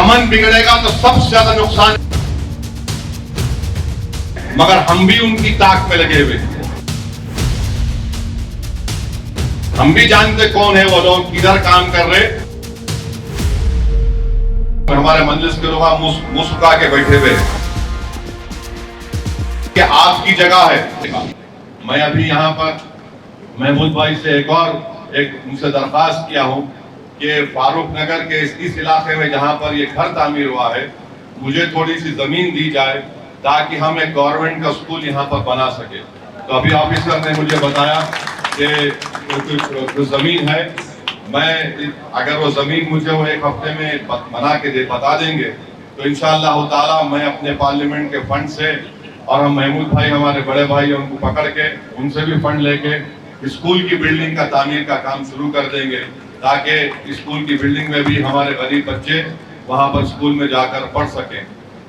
امن بگڑے گا تو سب سے زیادہ نقصان، مگر ہم بھی ان کی طاق میں لگے ہوئے، ہم بھی جانتے کون ہے وہ لوگ، کدھر کام کر رہے. ہمارے مجلس کے لوگ منہ سکا کے بیٹھے ہوئے کہ آپ کی جگہ ہے. میں ابھی یہاں پر محمود بھائی سے ان سے درخواست کیا ہوں کہ فاروق نگر کے اس علاقے میں جہاں پر یہ گھر تعمیر ہوا ہے مجھے تھوڑی سی زمین دی جائے تاکہ ہم ایک گورنمنٹ کا اسکول یہاں پر بنا سکے. تو ابھی آفیسر نے مجھے بتایا کہ زمین ہے، میں اگر وہ زمین مجھے وہ ایک ہفتے میں بنا کے بتا دیں گے تو انشاءاللہ تعالی میں اپنے پارلیمنٹ کے فنڈ سے اور ہم محمود بھائی ہمارے بڑے بھائی ان کو پکڑ کے ان سے بھی فنڈ لے کے اسکول کی بلڈنگ کا تعمیر کا کام شروع کر دیں گے تاکہ اسکول کی بلڈنگ میں بھی ہمارے غریب بچے وہاں پر اسکول میں جا کر پڑھ سکیں.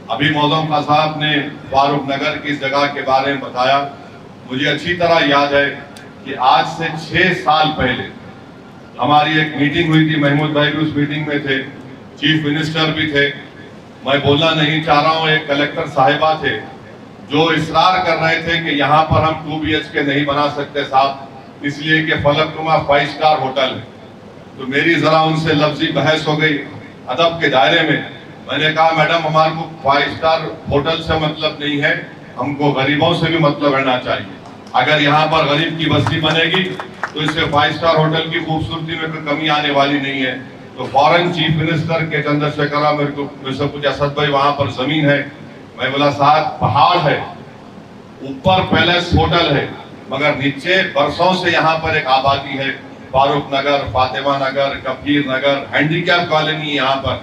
ابھی موزم خان صاحب نے فاروق نگر کی جگہ کے بارے میں بتایا. مجھے اچھی طرح یاد ہے کہ آج سے 6 سال پہلے ہماری ایک میٹنگ ہوئی تھی، محمود بھائی بھی اس میٹنگ میں تھے، چیف منسٹر بھی تھے. میں بولنا نہیں چاہ رہا ہوں، ایک کلیکٹر صاحبہ تھے جو اصرار کر رہے تھے کہ یہاں پر ہم 2 BHK نہیں بنا سکتے صاحب، اس لیے کہ فلک نما 5 اسٹار ہوٹل ہے. تو میری ذرا ان سے لفظی بحث ہو گئی ادب کے دائرے میں. میں نے کہا میڈم ہمارے کو 5 اسٹار ہوٹل سے مطلب نہیں ہے، ہم کو غریبوں سے بھی مطلب رہنا چاہیے. اگر یہاں پر غریب کی بستی بنے گی تو اس سے 5 اسٹار ہوٹل کی خوبصورتی میں کوئی کمی آنے والی نہیں ہے. تو فوراً چیف منسٹر کے چندر شیکھر میرے کو سے پوچھا اسد بھائی وہاں پر زمین ہے؟ میں بولا صاحب پہاڑ ہے، اوپر پیلیس ہوٹل ہے، مگر نیچے برسوں سے یہاں پر ایک آبادی ہے، فاروق نگر، فاطمہ نگر، کبیر نگر، ہینڈیکیپ کالونی. یہاں پر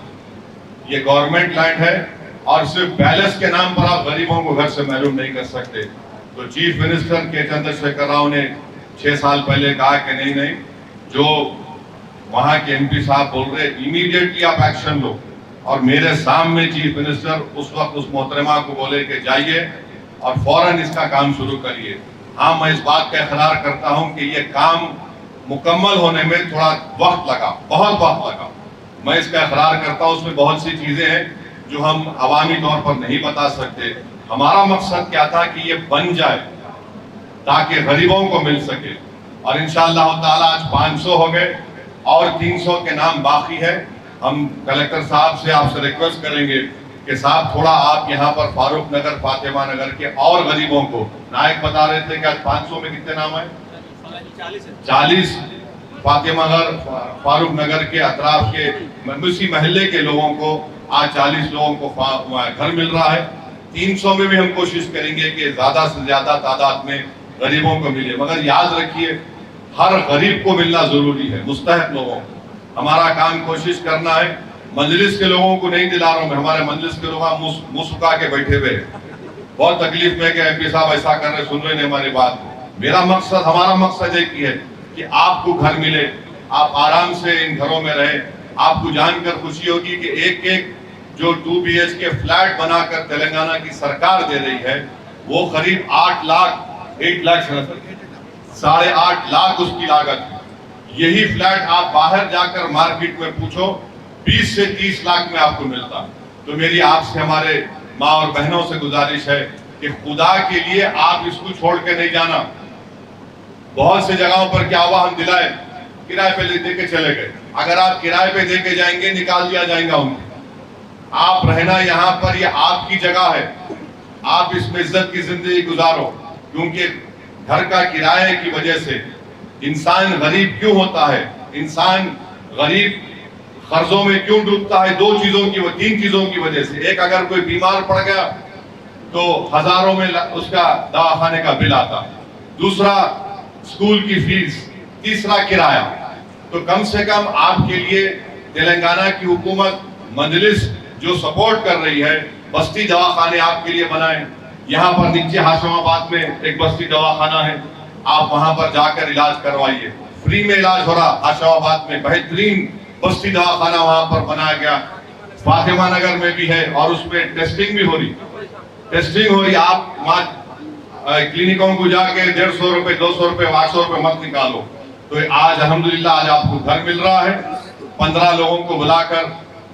یہ گورنمنٹ لینڈ ہے اور صرف پیلیس کے نام پر آپ غریبوں کو گھر سے محروم نہیں کر سکتے. تو چیف منسٹر کے چندر شیکھر راؤ نے 6 سال پہلے کہا کہ نہیں جو وہاں کے MP صاحب بول رہے امیڈیٹلی آپ ایکشن لو. اور میرے سامنے چیف منسٹر اس وقت اس محترمہ کو بولے کہ جائیے اور فوراً اس کا کام شروع کریے. ہاں میں اس بات کا اقرار کرتا ہوں کہ یہ کام مکمل ہونے میں تھوڑا وقت لگا، بہت وقت لگا. میں اس کا اقرار کرتا ہوں، اس میں بہت سی چیزیں ہیں جو ہم عوامی طور پر نہیں بتا سکتے. ہمارا مقصد کیا تھا کہ یہ بن جائے تاکہ غریبوں کو مل سکے. اور انشاءاللہ تعالی آج 500 ہو گئے اور 300 کے نام باقی ہے. ہم کلیکٹر صاحب سے آپ سے ریکویسٹ کریں گے کہ صاحب تھوڑا آپ یہاں پر فاروق نگر، فاطمہ نگر کے اور غریبوں کو، نائک بتا رہے تھے کہ آج 500 میں کتنے نام ہیں؟ 40 فاطمہ نگر، فاروق نگر کے اطراف کے اسی محلے کے لوگوں کو آج 40 لوگوں کو گھر مل رہا ہے. 300 میں بھی ہم کوشش کریں گے کہ زیادہ سے زیادہ تعداد میں غریبوں کو ملے. مگر یاد رکھیے ہر غریب کو ملنا ضروری ہے، مستحق لوگوں کو. ہمارا کام کوشش کرنا ہے. مجلس کے لوگوں کو نہیں دلا رہا ہوں میں، ہمارے مجلس کے لوگ منہ سکا کے بیٹھے ہوئے بہت تکلیف میں کہ MP صاحب ایسا کر رہے، سن رہے نہیں ہماری بات. میرا مقصد، ہمارا مقصد ایک ہی ہے کہ آپ کو گھر ملے، آپ آرام سے ان گھروں میں رہیں. آپ کو جان کر خوشی ہوگی کہ ایک جو 2 BHK فلیٹ بنا کر تلنگانہ کی سرکار دے رہی ہے وہ قریب 8 لاکھ 8.5 لاکھ اس کی لاگت. یہی فلیٹ آپ باہر جا کر مارکیٹ میں پوچھو 20 سے 30 لاکھ میں آپ کو ملتا. تو میری آپ سے، ہمارے ماں اور بہنوں سے گزارش ہے کہ خدا کے لیے آپ اس کو چھوڑ کے نہیں جانا. بہت سے جگہوں پر کیا ہوا، ہم دلائے کرائے پہ دے کے چلے گئے. اگر آپ کرائے پہ دے کے جائیں گے نکال دیا جائے گا ان کو. آپ رہنا یہاں پر، یہ آپ کی جگہ ہے، آپ اس میں عزت کی زندگی گزارو. کیونکہ گھر کا کرائے کی وجہ سے انسان غریب کیوں ہوتا ہے، انسان غریب قرضوں میں کیوں ڈوبتا ہے؟ 3 چیزوں کی وجہ سے. ایک، اگر کوئی بیمار پڑ گیا تو ہزاروں میں اس کا دواخانے کا بل آتا. دوسرا اسکول کی فیس. تیسرا کرایہ. تو کم سے کم آپ کے لیے تلنگانہ کی حکومت، مجلس جو سپورٹ کر رہی ہے، بستی دواخانے آپ کے لیے بنائیں. یہاں پر نیچے ہاشم آباد میں ایک بستی دواخانہ ہے، آپ وہاں پر جا کر علاج کروائیے. فری میں علاج ہو رہا. ہاشم آباد میں بہترین بستی دواخانہ وہاں پر بنایا گیا. فاطمہ نگر میں بھی ہے اور اس میں ٹیسٹنگ بھی ہو رہی. آپ کلینکوں کو جا کے 150 روپے 200 روپے 800 روپے مت نکالو. تو آج الحمدللہ آج آپ کو گھر مل رہا ہے. 15 لوگوں کو بلا کر